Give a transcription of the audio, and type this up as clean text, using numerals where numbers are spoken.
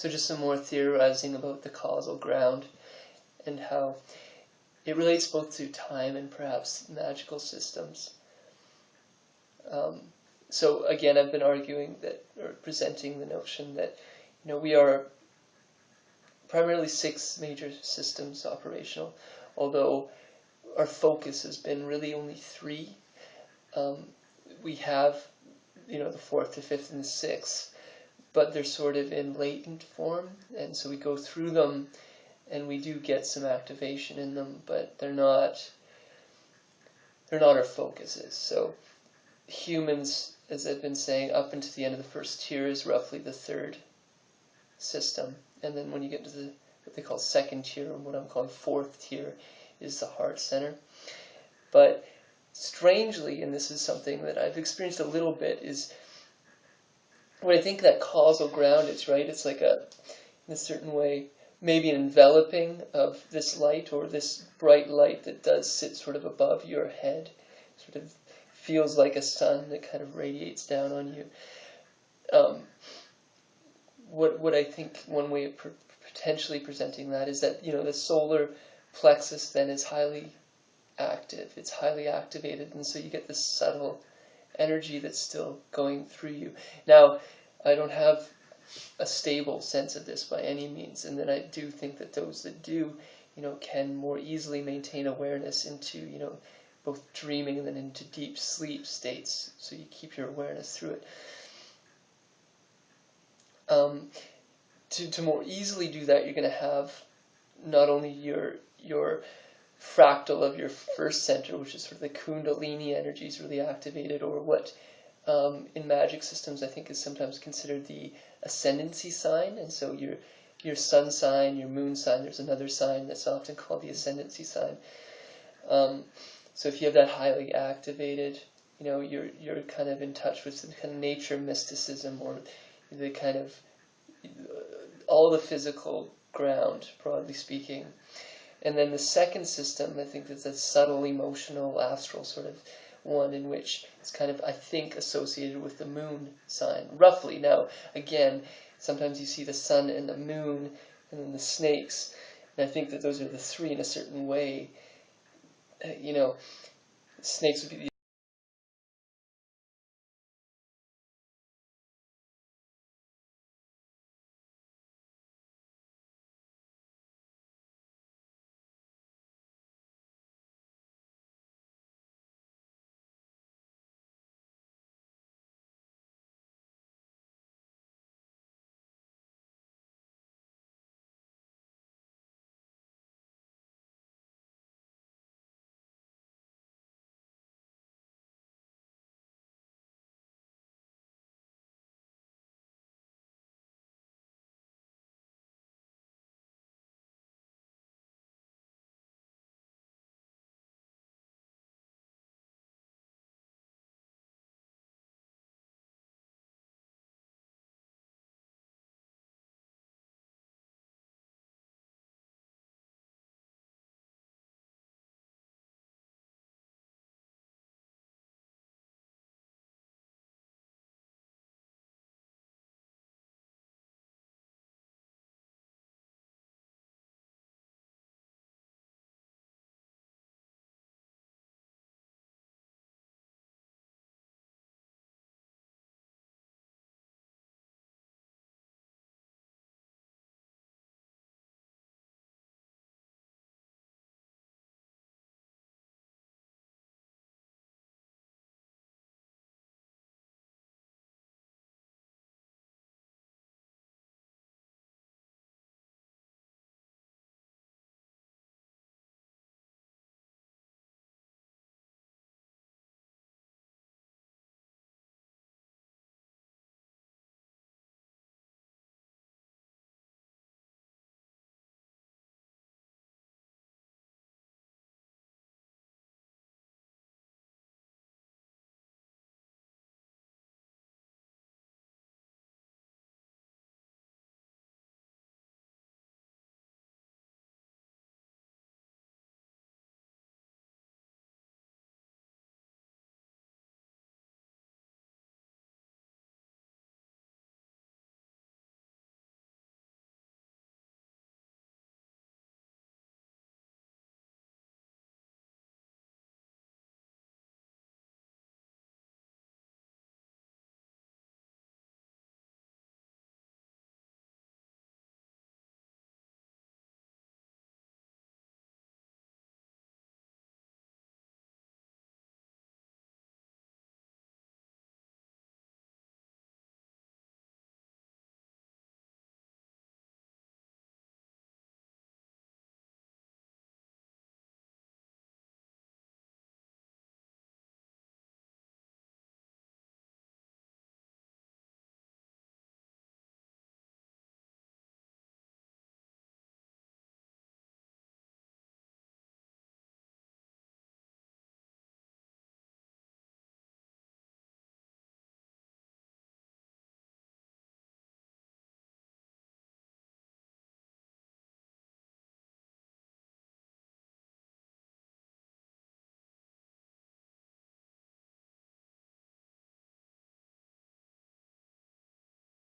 So just some more theorizing about the causal ground and how it relates both to time and perhaps magical systems. So again, I've been arguing that, or presenting the notion that, we are primarily 6 major systems operational, although our focus has been really only 3. We have, the 4th, the 5th, and the 6th, but they're sort of in latent form, and so we go through them, and we do get some activation in them, but they're not our focuses. So humans, as I've been saying, up into the end of the first tier is roughly the 3rd system, and then when you get to what they call 2nd tier, or what I'm calling 4th tier, is the heart center. But strangely, and this is something that I've experienced a little bit, is when I think that causal ground is, right, it's like in a certain way, maybe an enveloping of this light, or this bright light that does sit sort of above your head, sort of feels like a sun that kind of radiates down on you. What I think one way of potentially presenting that is that, the solar plexus then is highly active, it's highly activated, and so you get this subtle energy that's still going through you. Now, I don't have a stable sense of this by any means, and then I do think that those that do, can more easily maintain awareness into, both dreaming and then into deep sleep states, so you keep your awareness through it. To more easily do that, you're going to have not only your fractal of your first center, which is sort of the kundalini energies really activated, or what in magic systems I think is sometimes considered the ascendancy sign. And so your sun sign, your moon sign, there's another sign that's often called the ascendancy sign. So if you have that highly activated, you're kind of in touch with some kind of nature mysticism, or the kind of all the physical ground, broadly speaking. And then the second system, I think, is a subtle, emotional, astral sort of one, in which it's kind of, I think, associated with the moon sign, roughly. Now, again, sometimes you see the sun and the moon, and then the snakes, and I think that those are the 3 in a certain way. Snakes would be the